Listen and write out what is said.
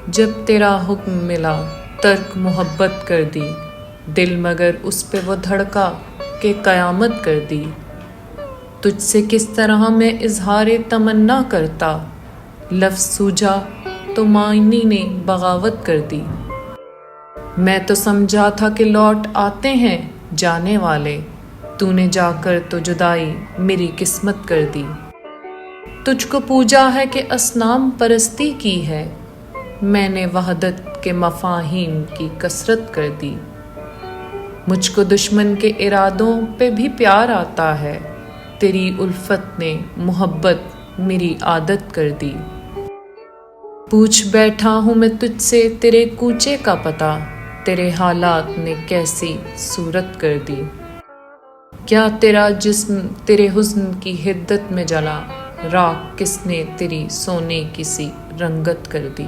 جب تیرا حکم ملا ترک محبت کر دی، دل مگر اس پہ وہ دھڑکا کہ قیامت کر دی۔ تجھ سے کس طرح میں اظہار تمنا کرتا، لفظ سوجا تو معنی نے بغاوت کر دی۔ میں تو سمجھا تھا کہ لوٹ آتے ہیں جانے والے، تو نے جا کر تو جدائی میری قسمت کر دی۔ تجھ کو پوجا ہے کہ اصنام پرستی کی ہے، میں نے وحدت کے مفاہیم کی کثرت کر دی۔ مجھ کو دشمن کے ارادوں پہ بھی پیار آتا ہے، تیری الفت نے محبت میری عادت کر دی۔ پوچھ بیٹھا ہوں میں تجھ سے تیرے کوچے کا پتہ، تیرے حالات نے کیسی صورت کر دی۔ کیا تیرا جسم تیرے حسن کی حدت میں جلا، راکھ کس نے تیری سونے کی سی رنگت کر دی۔